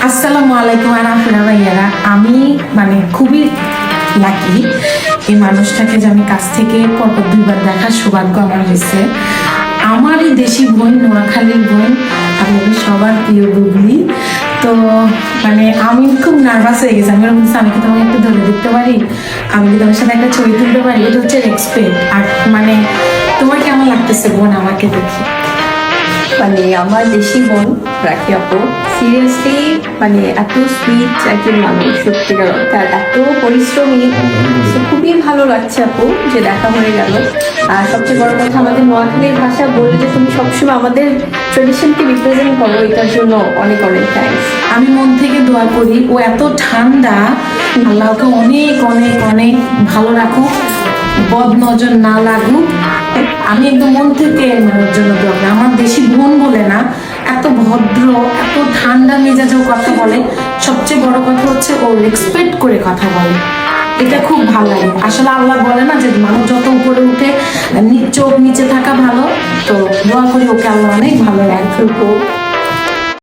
আসসালামু আলাইকুম আরাফুরা ভাইয়ারা। আমি মানে খুবই লাকি এই মানুষটাকে যে আমি কাছ থেকে পরপর দুইবার দেখার সৌভাগ্য আমার হয়েছে। আমারই দেশি বোন, নোয়াখালীর বোন, আপনাদের সবার প্রিয় বুবলি। তো মানে আমি খুব নার্ভাস হয়ে গেছি। আমি বলছি আমি কি তোমাকে একটু ধরে দেখতে পারি, আমি কি তোমার সাথে একটা ছবি তুলতে পারি, এটা হচ্ছে রেসপেক্ট। আর মানে তোমার কেমন লাগতেছে বোন আমাকে দেখি? মানে আমার দেশি বোন রাখি আপু সিরিয়াসলি মানে এত সুইট একজন মানুষ, সত্যিকার অর্থে আর এত পরিশ্রমী। তো খুবই ভালো লাগছে আপু যে দেখা হয়ে গেল। আর সবচেয়ে বড় কথা, আমাদের নোয়াখালীর ভাষা বলে যে তুমি সবসময় আমাদের ট্রেডিশনকে রিপ্রেজেন্ট করো, এটার জন্য অনেক অনেক থ্যাঙ্কস। আমি মন থেকে দোয়া করি ও এত ঠান্ডা, আল্লাহকে অনেক অনেক অনেক ভালো রাখুক, বদ নজর না লাগুক। আমি একদম মন থেকে ওর জন্য দোয়া করি। আমার দেশি বোন বলে না, এত ভদ্র, এত ঠান্ডা মেজাজেও কথা বলে। সবচেয়ে বড় কথা হচ্ছে ও রেসপেক্ট করে কথা বলে, এটা খুব ভালো লাগে। আসলে আল্লাহ বলে না যে মানুষ যত উপরে উঠে চোখ নিচে থাকা ভালো। তো দোয়া করি ওকে আল্লাহ অনেক ভালো রাখুক।